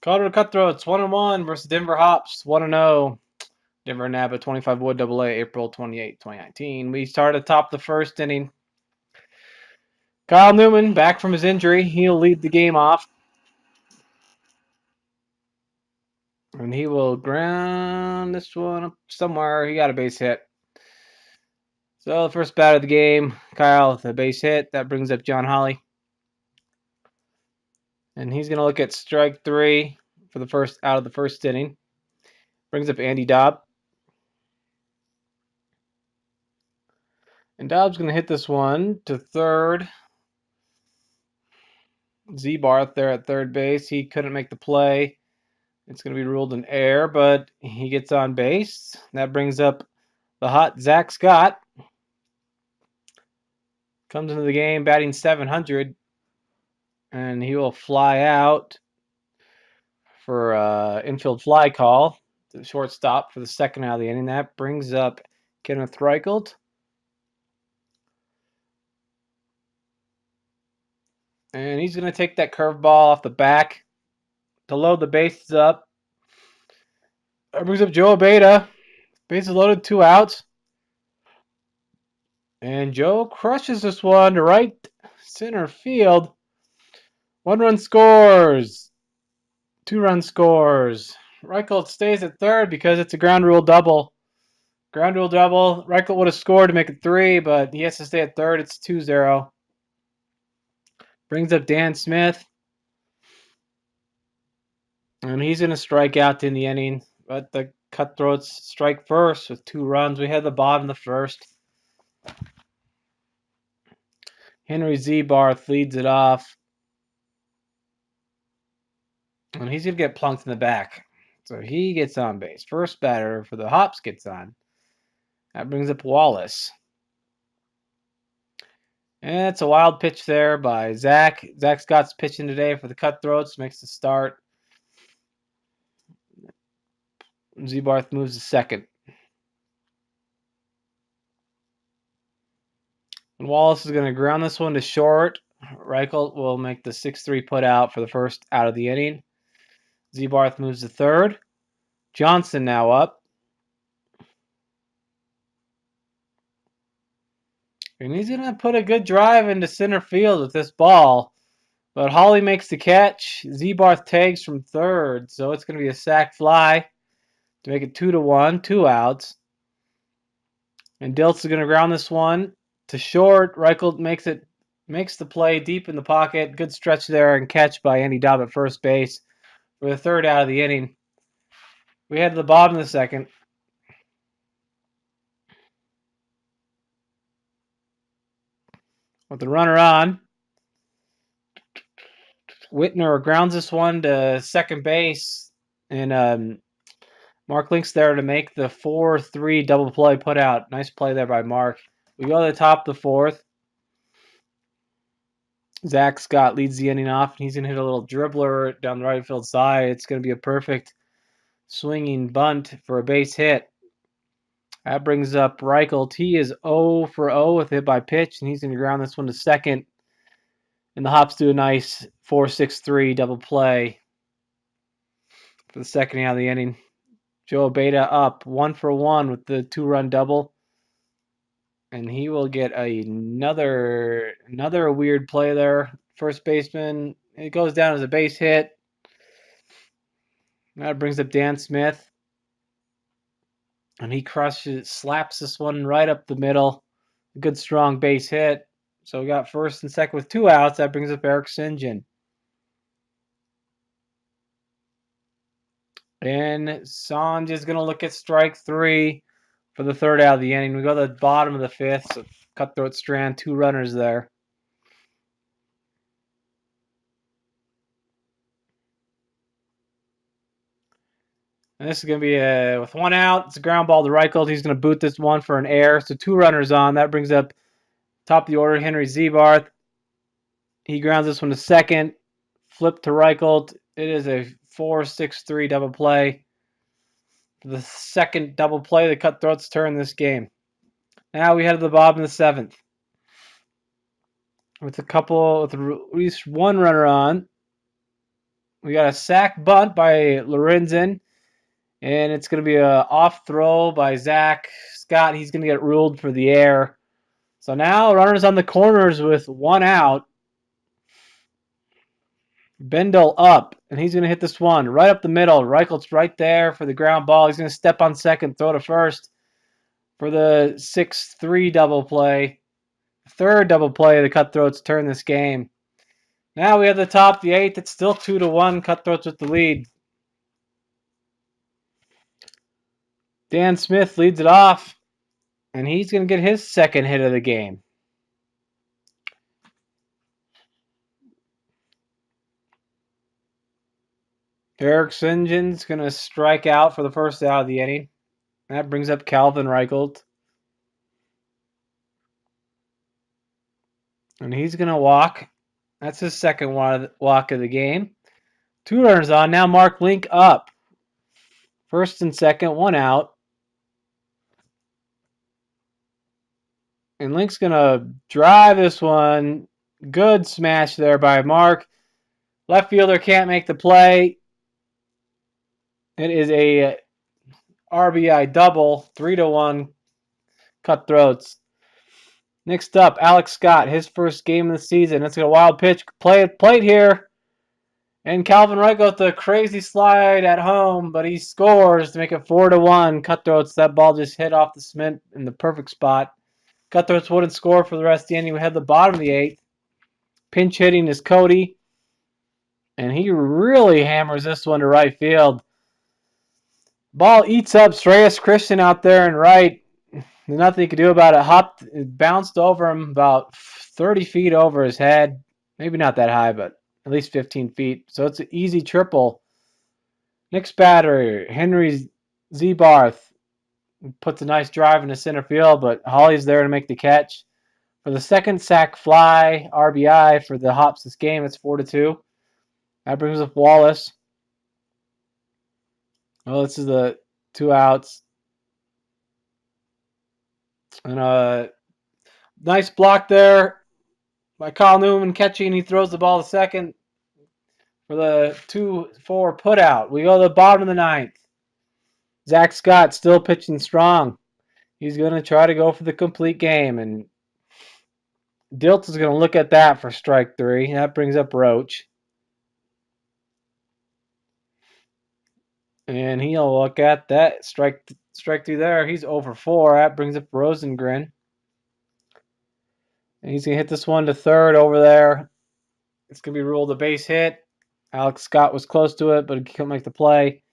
Colorado Cutthroats 1-1 versus Denver Hops 1-0. Denver NABA 25 Wood AA April 28, 2019. We started top the first inning. Kyle Newman back from his injury. He'll lead the game off. And he will ground this one up somewhere. He got a base hit. So the first bat of the game, Kyle with a base hit. That brings up John Holly. And he's going to look at strike 3 for the first out of the first inning. Brings up Andy Dobb. And Dobb's going to hit this one to third. Z-Barth there at third base. He couldn't make the play. It's going to be ruled an error, but he gets on base. That brings up the hot Zach Scott. Comes into the game batting .700. And he will fly out for infield fly call to the shortstop for the second out of the inning. That brings up Kenneth Reichelt. And he's going to take that curveball off the back to load the bases up. That brings up Joe Abeda. Bases loaded, 2 outs. And Joe crushes this one to right center field. 1-run scores. 2-run scores. Reichelt stays at third because it's a ground rule double. Ground rule double. Reichelt would have scored to make it 3, but he has to stay at third. It's 2-0. Brings up Dan Smith. And he's going to strike out in the inning. But the Cutthroats strike first with 2 runs. We had the bottom of the first. Henry Z-Barth leads it off. And he's going to get plunked in the back. So he gets on base. First batter for the Hops gets on. That brings up Wallace. And it's a wild pitch there by Zach. Zach Scott's pitching today for the Cutthroats. Makes the start. Z-Barth moves to second. And Wallace is going to ground this one to short. Reichelt will make the 6-3 put out for the first out of the inning. Z-Barth moves to third. Johnson now up. And he's going to put a good drive into center field with this ball. But Holly makes the catch. Z-Barth tags from third. So it's going to be a sac fly to make it 2-1. 2 outs. And Diltz is going to ground this one to short. Reichelt makes the play deep in the pocket. Good stretch there and catch by Andy Dobb at first base for the third out of the inning. We head to the bottom of the second. With the runner on. Whitner grounds this one to second base. And Mark Link's there to make the 4-3 double play put out. Nice play there by Mark. We go to the top of the fourth. Zach Scott leads the inning off, and he's going to hit a little dribbler down the right field side. It's going to be a perfect swinging bunt for a base hit. That brings up Reichelt. He is 0 for 0 with hit by pitch, and he's going to ground this one to second. And the Hops do a nice 4-6-3 double play for the second out of the inning. Joe Abeda up 1 for 1 with the 2-run double. And he will get another weird play there. First baseman, it goes down as a base hit. That brings up Dan Smith. And he slaps this one right up the middle. A good strong base hit. So we got first and second with 2 outs. That brings up Eric St. John. And Sanj is going to look at strike 3 for the third out of the inning. We go to the bottom of the fifth. So Cutthroat strand, 2 runners there. And this is going to be with 1 out. It's a ground ball to Reichelt. He's going to boot this one for an error. So 2 runners on. That brings up top of the order, Henry Z-Barth. He grounds this one to second. Flip to Reichelt. It is a 4-6-3 double play. The second double play, the Cutthroats turn this game. Now we head to the bottom of the 7th. With at least 1 runner on. We got a sack bunt by Lorenzen, and it's going to be a off throw by Zach Scott. He's going to get ruled for the error. So now runners on the corners with one out. Bendel up, and he's going to hit this one right up the middle. Reichelt's right there for the ground ball. He's going to step on second, throw to first for the 6-3 double play. Third double play of the Cutthroats turn this game. Now we have the top, the eighth. It's still 2-1. Cutthroats with the lead. Dan Smith leads it off, and he's going to get his second hit of the game. Eric St. John's going to strike out for the first out of the inning. That brings up Calvin Reichelt. And he's going to walk. That's his second walk of the game. 2 runners on. Now Mark Link up. First and second, one out. And Link's going to drive this one. Good smash there by Mark. Left fielder can't make the play. It is a RBI double. 3-1 Cutthroats. Next up, Alex Scott, his first game of the season. Let's get a wild pitch. Play at plate here. And Calvin Reichelt with the crazy slide at home, but he scores to make it 4-1. Cutthroats, that ball just hit off the cement in the perfect spot. Cutthroats wouldn't score for the rest of the inning. We had the bottom of the eighth. Pinch hitting is Cody. And he really hammers this one to right field. Ball eats up Shreyas Christian out there in right. There's nothing he could do about it. It bounced over him about 30 feet over his head. Maybe not that high, but at least 15 feet. So it's an easy triple. Next batter, Henry Zebarth puts a nice drive into center field, but Holly's there to make the catch. For the second sack fly, RBI for the Hops this game, it's 4-2. That brings up Wallace. Well, this is the 2 outs. And a nice block there by Kyle Newman catching. He throws the ball to second for the 2-4 put out. We go to the bottom of the ninth. Zach Scott still pitching strong. He's going to try to go for the complete game, and Dilt is going to look at that for strike 3. That brings up Roach. And he'll look at that. Strike 3 there. He's over 4. That brings up Rosengren. And he's going to hit this one to third over there. It's going to be ruled a base hit. Alex Scott was close to it, but he couldn't make the play.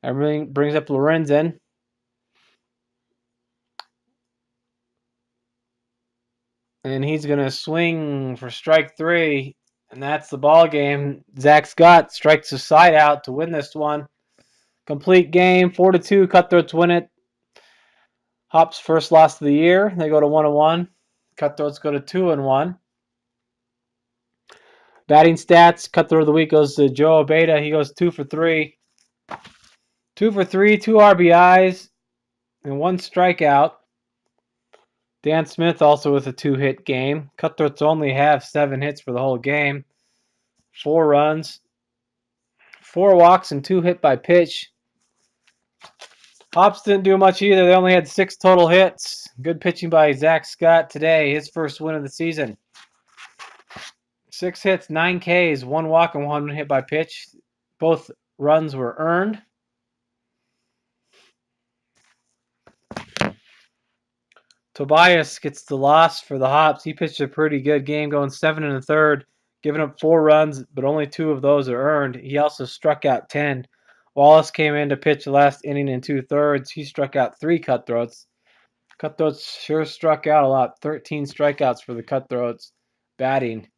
Everything brings up Lorenzen. And he's going to swing for strike 3. And that's the ball game. Zach Scott strikes a side out to win this one. Complete game, 4-2. Cutthroats win it. Hops first loss of the year. They go to 1-1. Cutthroats go to 2-1. Batting stats. Cutthroat of the week goes to Joe Abeda. He goes 2 for 3. 2 for 3, 2 RBIs, and 1 strikeout. Dan Smith also with a 2-hit game. Cutthroats only have 7 hits for the whole game. 4 runs, 4 walks, and 2 hit by pitch. Hops didn't do much either. They only had 6 total hits. Good pitching by Zach Scott today. His first win of the season. 6 hits, 9 Ks, 1 walk, and 1 hit by pitch. Both runs were earned. Tobias gets the loss for the Hops. He pitched a pretty good game, going 7 1/3, giving up 4 runs, but only 2 of those are earned. He also struck out 10. Wallace came in to pitch the last inning in 2/3. He struck out 3 Cutthroats. Cutthroats sure struck out a lot. 13 strikeouts for the Cutthroats. Batting.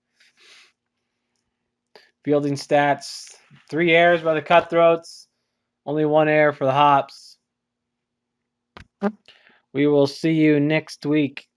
Fielding stats. 3 errors by the Cutthroats. Only 1 error for the Hops. We will see you next week.